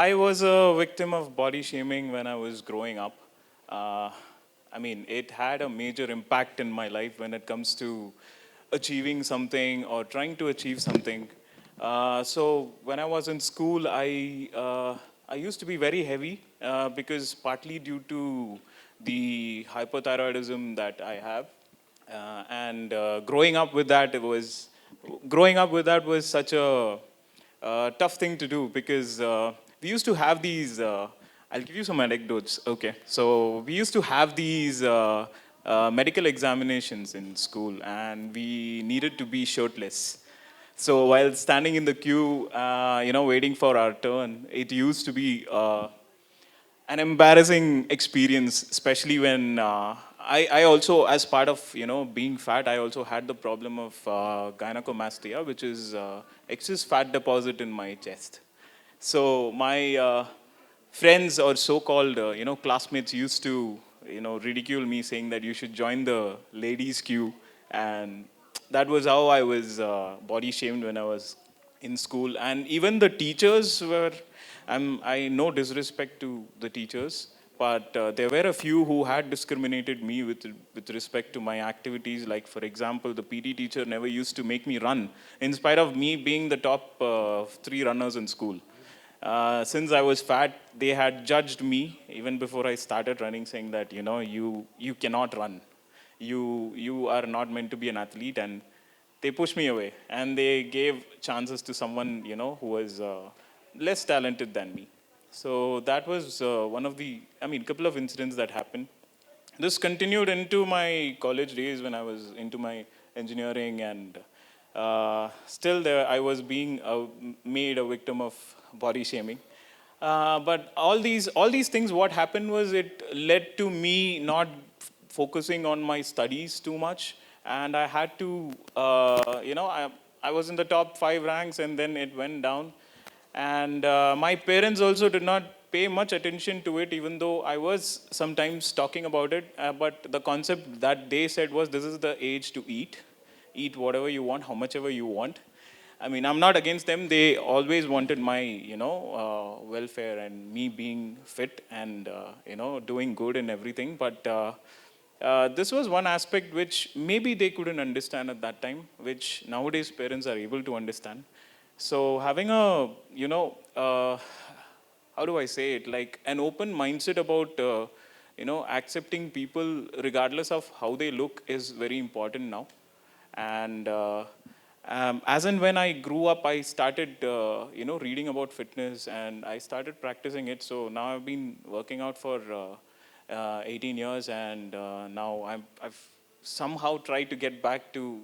I was a victim of body shaming when I was growing up. Uh, I mean, it had a major impact in my life when it comes to achieving something or trying to achieve something. So when I was in school, I used to be very heavy because partly due to the hypothyroidism that I have, and growing up with that was such a tough thing to do because we used to have these. I'll give you some anecdotes. Okay, so we used to have these medical examinations in school, and we needed to be shirtless. So while standing in the queue, waiting for our turn, it used to be an embarrassing experience, especially when I also, as part of being fat, I also had the problem of gynecomastia, which is excess fat deposit in my chest. So my friends or so-called classmates used to ridicule me, saying that you should join the ladies queue, and that was how I was body shamed when I was in school. And even the teachers were, I no disrespect to the teachers, but there were a few who had discriminated me with respect to my activities. Like, for example, the PT teacher never used to make me run, in spite of me being the top three runners in school. Since I was fat, they had judged me even before I started running, saying that you cannot run, you are not meant to be an athlete, and they pushed me away, and they gave chances to someone who was less talented than me. So that was one of the, I mean, couple of incidents that happened. This continued into my college days when I was into my engineering, and still there I was being made a victim of body shaming. But all these things, what happened was it led to me not focusing on my studies too much, and I had to, I was in the top five ranks, and then it went down. And my parents also did not pay much attention to it, even though I was sometimes talking about it. But the concept that they said was, this is the age to eat whatever you want, how much ever you want. I mean, I'm not against them. They always wanted my, welfare and me being fit and, doing good and everything. But this was one aspect which maybe they couldn't understand at that time, which nowadays parents are able to understand. So having a, how do I say it, like an open mindset about, accepting people regardless of how they look is very important now. And as and when I grew up, I started, reading about fitness, and I started practicing it. So now I've been working out for 18 years, and now I've somehow tried to get back to,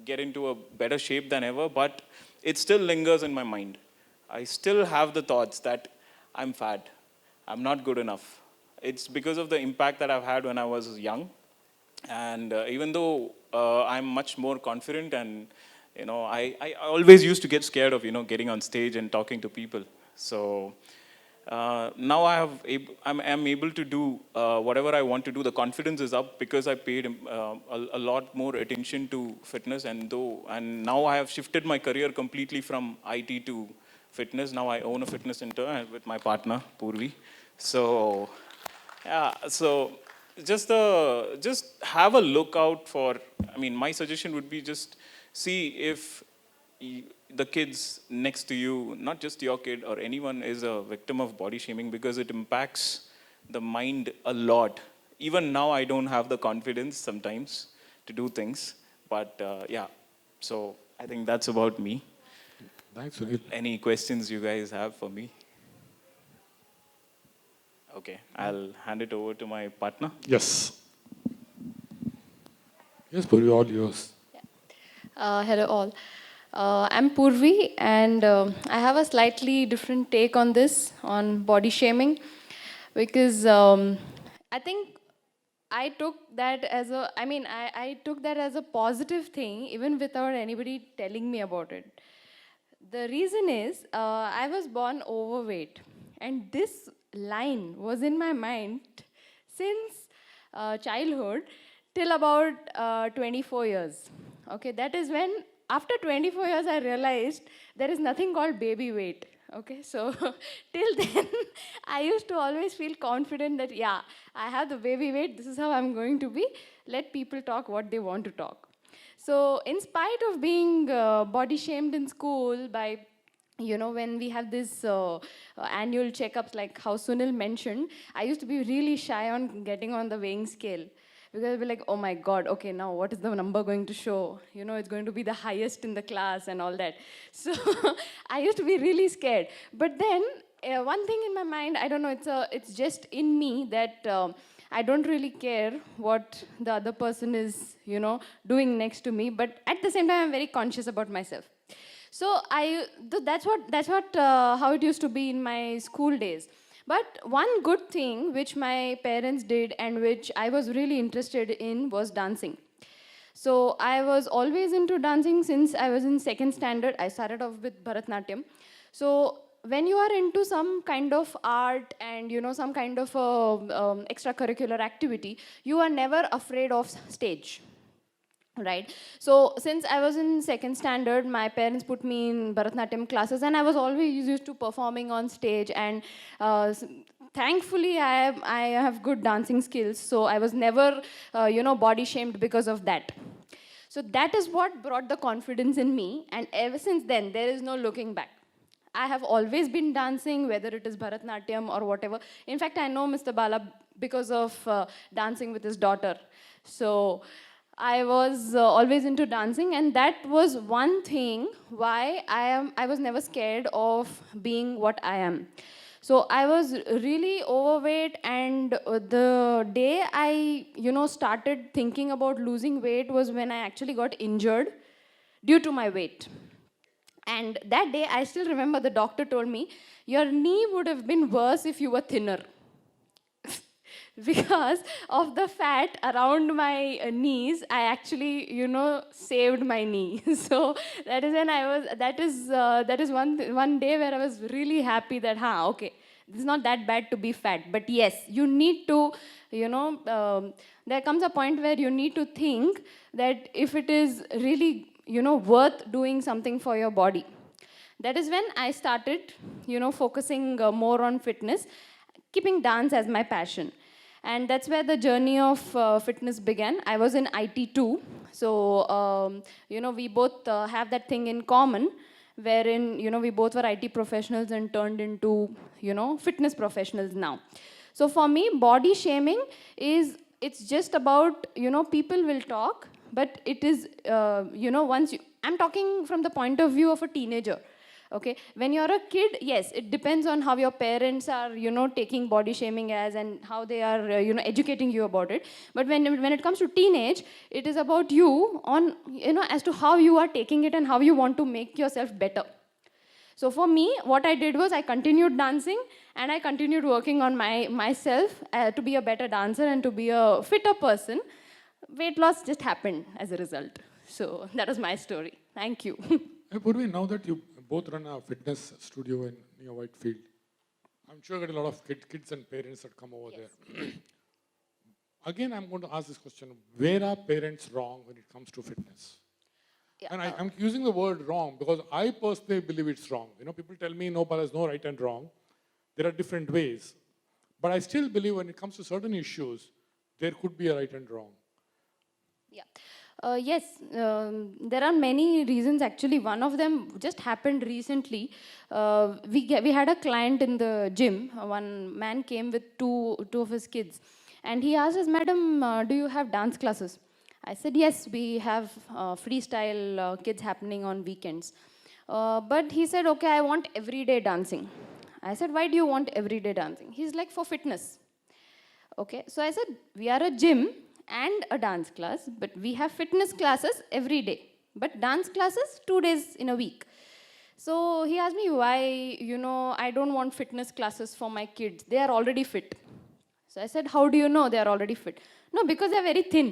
get into a better shape than ever. But it still lingers in my mind. I still have the thoughts that I'm fat, I'm not good enough. It's because of the impact that I've had when I was young. And even though I'm much more confident, and I always used to get scared of getting on stage and talking to people. So now I'm able to do whatever I want to do. The confidence is up because I paid a lot more attention to fitness, and now I have shifted my career completely from IT to fitness. Now I own a fitness center with my partner Purvi. So yeah, so just have a look out for. I mean, my suggestion would be, just see if the kids next to you, not just your kid or anyone, is a victim of body shaming, because it impacts the mind a lot. Even now, I don't have the confidence sometimes to do things, but yeah. So I think that's about me. Thanks, Sunil. Any questions you guys have for me? Okay, I'll hand it over to my partner. Yes. Yes, Purvi, all yours. Hello all. I'm Purvi, and I have a slightly different take on this, on body shaming, because I think I took that as a, I took that as a positive thing, even without anybody telling me about it. The reason is, I was born overweight, and this line was in my mind since childhood till about 24 years. Okay, that is when, after 24 years, I realized there is nothing called baby weight. Okay, so till then, I used to always feel confident that, yeah, I have the baby weight, this is how I'm going to be. Let people talk what they want to talk. So, in spite of being body shamed in school by when we have this annual checkups, like how Sunil mentioned, I used to be really shy on getting on the weighing scale. Because I'd be like, oh my God, okay, now what is the number going to show? It's going to be the highest in the class and all that. So I used to be really scared. But then, one thing in my mind, I don't know, it's just in me that I don't really care what the other person is, doing next to me. But at the same time, I'm very conscious about myself. So that's how it used to be in my school days. But one good thing which my parents did and which I was really interested in was dancing. So I was always into dancing since I was in second standard. I started off with Bharatnatyam. So when you are into some kind of art and some kind of extracurricular activity, you are never afraid of stage. Right. So since I was in second standard, my parents put me in Bharatnatyam classes, and I was always used to performing on stage. And thankfully, I have good dancing skills, so I was never body shamed because of that. So that is what brought the confidence in me, and ever since then, there is no looking back. I have always been dancing, whether it is Bharatnatyam or whatever. In fact, I know Mr. Bala because of dancing with his daughter. So I was always into dancing, and that was one thing why I was never scared of being what I am. So I was really overweight, and the day I started thinking about losing weight was when I actually got injured due to my weight. And that day, I still remember the doctor told me, your knee would have been worse if you were thinner. Because of the fat around my knees, I actually, saved my knee. So that is when that is one day where I was really happy that, okay, it's not that bad to be fat. But yes, you need to, there comes a point where you need to think that if it is really, worth doing something for your body. That is when I started, focusing more on fitness, keeping dance as my passion. And that's where the journey of fitness began. I was in IT too. So, we both have that thing in common, wherein, we both were IT professionals and turned into, fitness professionals now. So for me, body shaming it's just about, people will talk, but it is, I'm talking from the point of view of a teenager. Okay, when you're a kid, yes, it depends on how your parents are, taking body shaming as, and how they are, educating you about it. But when it comes to teenage, it is about you on, as to how you are taking it and how you want to make yourself better. So for me, what I did was I continued dancing, and I continued working on myself to be a better dancer and to be a fitter person. Weight loss just happened as a result. So that was my story. Thank you. Hey, Purvi, now that you both run a fitness studio in near Whitefield, I'm sure you get a lot of kids and parents that come over there. Again, I'm going to ask this question. Where are parents wrong when it comes to fitness? Yeah, And I'm using the word wrong because I personally believe it's wrong. People tell me, no, but there's no right and wrong. There are different ways. But I still believe when it comes to certain issues, there could be a right and wrong. Yeah. Yes, there are many reasons actually. One of them just happened recently. We had a client in the gym. One man came with two of his kids, and he asked us, "Madam, do you have dance classes?" I said, "Yes, we have freestyle kids happening on weekends." But he said, "Okay, I want everyday dancing." I said, "Why do you want everyday dancing?" He's like, "For fitness." Okay, so I said, "We are a gym and a dance class, but we have fitness classes every day, but dance classes 2 days in a week." So he asked me why, I don't want fitness classes for my kids. They are already fit. So I said, "How do you know they are already fit?" "No, because they're very thin."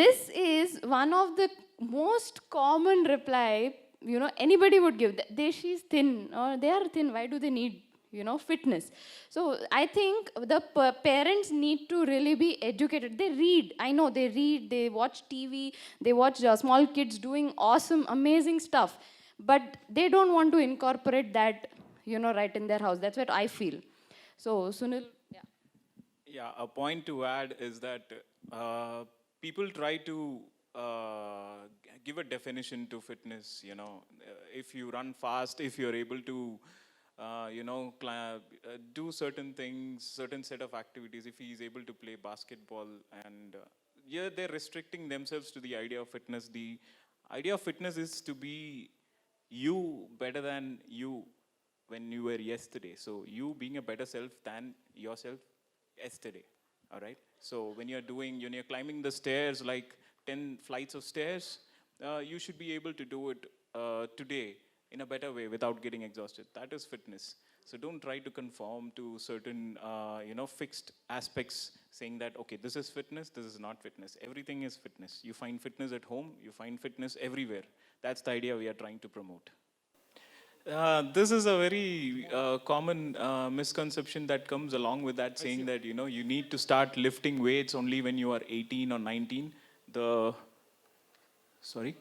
This is one of the most common reply, anybody would give. She's thin, or they are thin. Why do they need, fitness? So I think the parents need to really be educated. They read. I know they read. They watch TV. They watch small kids doing awesome, amazing stuff. but they don't want to incorporate that, right in their house. That's what I feel. So, Sunil, yeah. Yeah, a point to add is that people try to give a definition to fitness. If you run fast, if you're able to, do certain things, certain set of activities. If he is able to play basketball, and yeah, they're restricting themselves to the idea of fitness. The idea of fitness is to be you better than you when you were yesterday. So you being a better self than yourself yesterday. All right. So when you're climbing the stairs, like 10 flights of stairs, you should be able to do it today in a better way without getting exhausted. That is fitness. So don't try to conform to certain, fixed aspects, saying that okay, this is fitness, this is not fitness. Everything is fitness. You find fitness at home, you find fitness everywhere. That's the idea we are trying to promote. This is a very common misconception that comes along with that, saying that you need to start lifting weights only when you are 18 or 19. Sorry.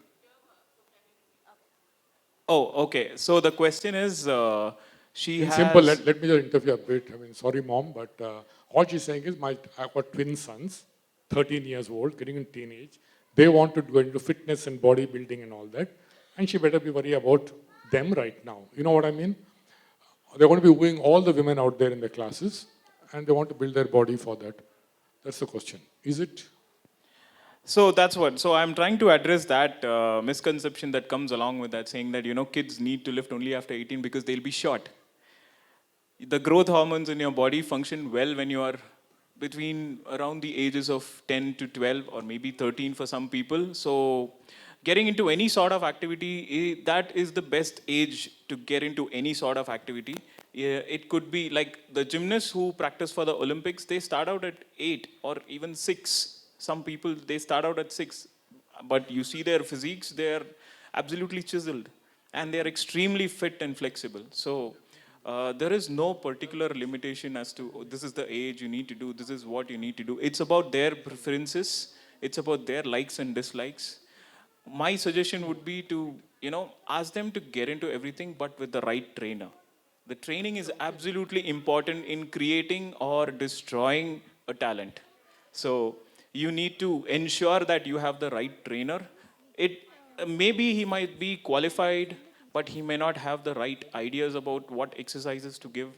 Oh, okay. So the question is, she In has. simple, let me just interview a bit. I mean, sorry, mom, but all she's saying is, I've got twin sons, 13 years old, getting in teenage. They want to go into fitness and bodybuilding and all that, and she better be worried about them right now. You know what I mean? They're going to be wooing all the women out there in the classes, and they want to build their body for that. That's the question. Is it? So that's what. So I'm trying to address that misconception that comes along with that, saying that kids need to lift only after 18 because they'll be short. The growth hormones in your body function well when you are between around the ages of 10 to 12 or maybe 13 for some people. So getting into any sort of activity, that is the best age to get into any sort of activity. Yeah, it could be like the gymnasts who practice for the Olympics, they start out at 8 or even 6. Some people, they start out at 6. But you see their physiques, they're absolutely chiseled. And they're extremely fit and flexible. So there is no particular limitation as to this is the age you need to do, this is what you need to do. It's about their preferences, it's about their likes and dislikes. My suggestion would be to, ask them to get into everything, but with the right trainer. The training is absolutely important in creating or destroying a talent. So you need to ensure that you have the right trainer. It maybe he might be qualified, but he may not have the right ideas about what exercises to give.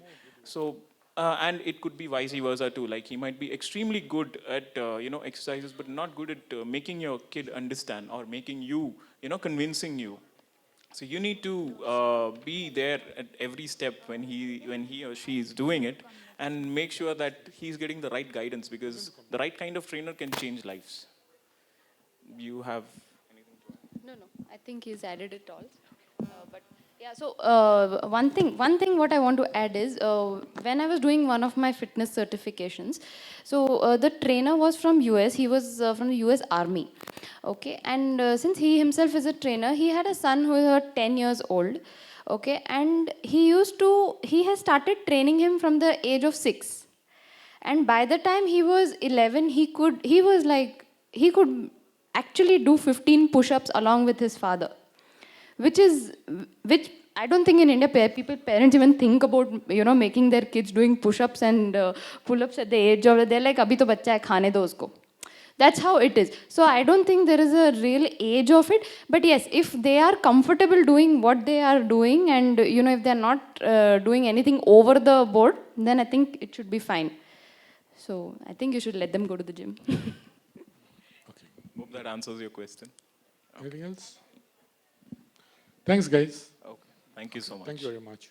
So and it could be vice versa too. Like he might be extremely good at exercises, but not good at making your kid understand or making you convincing you. So you need to be there at every step when he or she is doing it, and make sure that he's getting the right guidance, because the right kind of trainer can change lives. You have anything to add? No, I think he's added it all. But yeah, so one thing what I want to add is when I was doing one of my fitness certifications, so the trainer was from US. He was from the US Army. Okay, and since he himself is a trainer, he had a son who was 10 years old. Okay, and he has started training him from the age of 6, and by the time he was 11, he could actually do 15 push-ups along with his father, which I don't think in India parents even think about making their kids doing push-ups and pull-ups at the age of, they're like abhi to bachcha hai, khane do usko. That's how it is. So I don't think there is a real age of it. But yes, if they are comfortable doing what they are doing, and if they're not doing anything over the board, then I think it should be fine. So I think you should let them go to the gym. Hope that answers your question. Anything else? Thanks, guys. Okay. Thank you so much. Thank you very much.